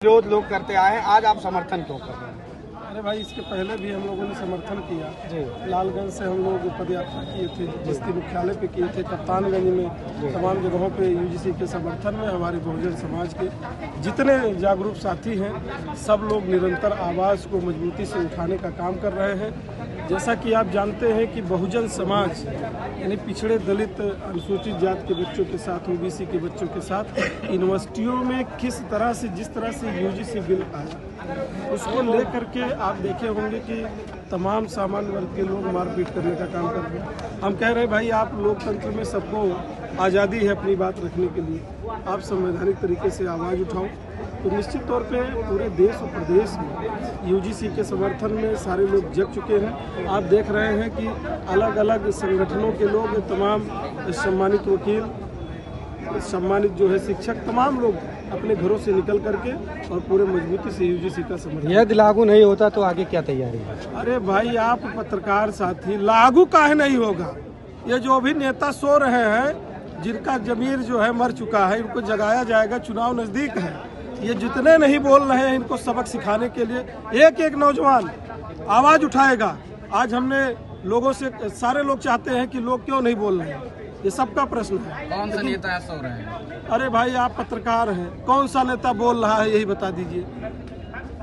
विरोध लोग करते आए हैं, आज आप समर्थन क्यों कर रहे हैं? अरे भाई, इसके पहले भी हम लोगों ने समर्थन किया जी। लालगंज से हम लोग पदयात्रा किए थे, बस्ती मुख्यालय पे किए थे, कप्तानगंज में, तमाम जगहों पे यूजीसी के समर्थन में हमारे बहुजन समाज के जितने जागरूक साथी हैं सब लोग निरंतर आवाज़ को मजबूती से उठाने का काम कर रहे हैं। जैसा कि आप जानते हैं कि बहुजन समाज यानी पिछड़े दलित अनुसूचित जात के बच्चों के साथ, ओबीसी के बच्चों के साथ यूनिवर्सिटियों में किस तरह से जिस तरह से यूजीसी बिल आया उसको लेकर के आप देखे होंगे कि तमाम सामान्य वर्ग के लोग मारपीट करने का काम कर रहे हैं। हम कह रहे हैं भाई, आप लोकतंत्र में सबको आज़ादी है अपनी बात रखने के लिए, आप संवैधानिक तरीके से आवाज़ उठाओ। तो निश्चित तौर पे पूरे देश और प्रदेश में यूजीसी के समर्थन में सारे लोग जग चुके हैं। आप देख रहे हैं कि अलग अलग संगठनों के लोग, तमाम सम्मानित वकील, सम्मानित जो है शिक्षक, तमाम लोग अपने घरों से निकल करके और पूरे मजबूती से यूजीसी का समर्थन। यदि लागू नहीं होता तो आगे क्या तैयारी है? अरे भाई, आप पत्रकार साथी, लागू काहे नहीं होगा? ये जो भी नेता सो रहे हैं, जिनका जमीर जो है मर चुका है, इनको जगाया जाएगा। चुनाव नज़दीक है, ये जितने नहीं बोल रहे हैं इनको सबक सिखाने के लिए एक एक नौजवान आवाज़ उठाएगा। आज हमने लोगों से, सारे लोग चाहते हैं कि लोग क्यों नहीं बोल रहे हैं, ये सबका प्रश्न है। कौन सा नेता सो रहे हैं? अरे भाई, आप पत्रकार हैं, कौन सा नेता बोल रहा है यही बता दीजिए,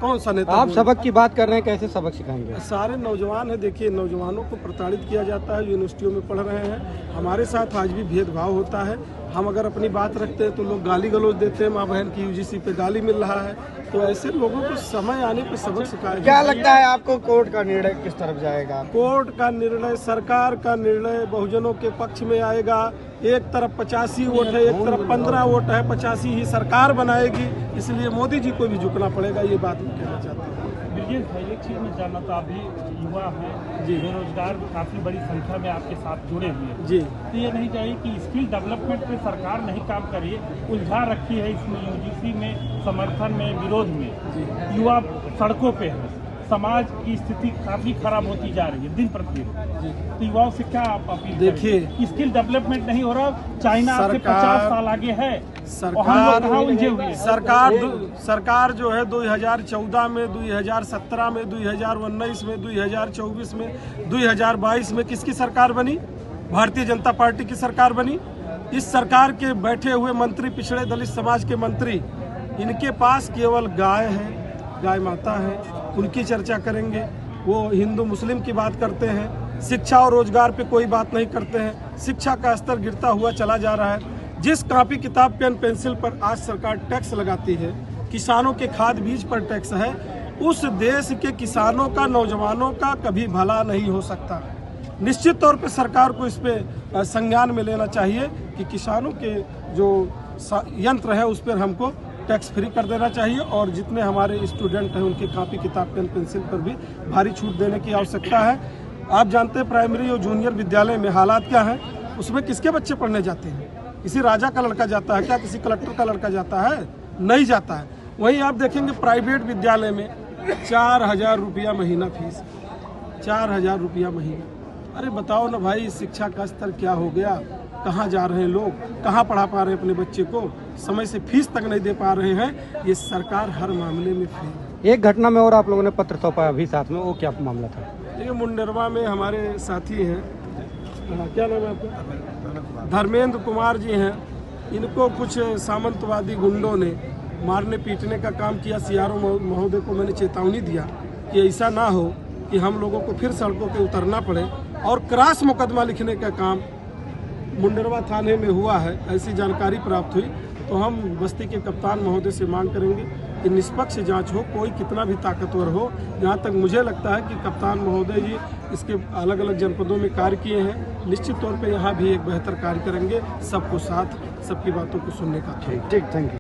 कौन सा नेता? आप सबक की बात कर रहे हैं, कैसे सबक सिखाएंगे? सारे नौजवान हैं, देखिए नौजवानों को प्रताड़ित किया जाता है, यूनिवर्सिटियों में पढ़ रहे हैं। हमारे साथ आज भी भेदभाव होता है। हम अगर अपनी बात रखते हैं तो लोग गाली गलौज देते हैं, माँ बहन की यूजीसी पे गाली मिल रहा है। तो ऐसे लोगों को समय आने पर सबक सिखाया। क्या लगता है आपको, कोर्ट का निर्णय किस तरफ जाएगा? कोर्ट का निर्णय, सरकार का निर्णय बहुजनों के पक्ष में आएगा। एक तरफ 85 वोट है, एक तरफ 15 वोट है, 85 ही सरकार बनाएगी। इसलिए मोदी जी को भी झुकना पड़ेगा, ये बात मैं कहना चाहता हूँ। एक चीज में जानना था, अभी युवा हैं जी, बेरोजगार काफी बड़ी संख्या में आपके साथ जुड़े हुए हैं जी। तो ये नहीं चाहिए कि स्किल डेवलपमेंट पे सरकार नहीं काम कर रही है, उलझा रखी है इसमें यूजीसी में, समर्थन में, विरोध में। युवा सड़कों पे है, समाज की स्थिति काफी खराब होती जा रही है दिन प्रतिदिन। तो युवाओं से क्या आप अपील? देखिए, स्किल डेवलपमेंट नहीं हो रहा, चाइना आपसे 50 साल आगे है। सरकार जो है 2014 में, 2017 में, 2019 में, 2024 में, 2022 में किसकी सरकार बनी? भारतीय जनता पार्टी की सरकार बनी। इस सरकार के बैठे हुए मंत्री, पिछड़े दलित समाज के मंत्री, इनके पास केवल गाय है, गाय माता है, उनकी चर्चा करेंगे। वो हिंदू मुस्लिम की बात करते हैं, शिक्षा और रोजगार पे कोई बात नहीं करते हैं। शिक्षा का स्तर गिरता हुआ चला जा रहा है। जिस कॉपी किताब, पेन पेंसिल पर आज सरकार टैक्स लगाती है, किसानों के खाद बीज पर टैक्स है, उस देश के किसानों का, नौजवानों का कभी भला नहीं हो सकता। निश्चित तौर पे सरकार को इस पे संज्ञान में लेना चाहिए कि किसानों के जो यंत्र है उस पर हमको टैक्स फ्री कर देना चाहिए, और जितने हमारे स्टूडेंट हैं उनके कॉपी किताब, पेन पेंसिल पर भी भारी छूट देने की आवश्यकता है। आप जानते हैं प्राइमरी और जूनियर विद्यालय में हालात क्या है, उसमें किसके बच्चे पढ़ने जाते हैं? किसी राजा का लड़का जाता है क्या? किसी कलेक्टर का लड़का जाता है? नहीं जाता है। वहीं आप देखेंगे प्राइवेट विद्यालय में 4000 रुपया महीना फीस, 4000 रुपया महीना। अरे बताओ ना भाई, शिक्षा का स्तर क्या हो गया? कहाँ जा रहे हैं लोग? कहाँ पढ़ा पा रहे हैं अपने बच्चे को? समय से फीस तक नहीं दे पा रहे हैं। ये सरकार हर मामले में फेल। एक घटना में और आप लोगों ने पत्र सौंपा अभी साथ में, वो क्या मामला था? ये मुंडेरवा में हमारे साथी हैं, क्या नाम है आपका? धर्मेंद्र कुमार जी हैं। इनको कुछ सामंतवादी गुंडों ने मारने पीटने का काम किया। सीआरओ महोदय को मैंने चेतावनी दिया कि ऐसा ना हो कि हम लोगों को फिर सड़कों पे उतरना पड़े, और क्रॉस मुकदमा लिखने का काम मुंडेरवा थाने में हुआ है, ऐसी जानकारी प्राप्त हुई। तो हम बस्ती के कप्तान महोदय से मांग करेंगे कि निष्पक्ष जांच हो, कोई कितना भी ताकतवर हो। जहां तक मुझे लगता है कि कप्तान महोदय जी इसके अलग अलग जनपदों में कार्य किए हैं, निश्चित तौर पे यहाँ भी एक बेहतर कार्य करेंगे। सबको साथ, सबकी बातों को सुनने का। ठीक, थैंक यू।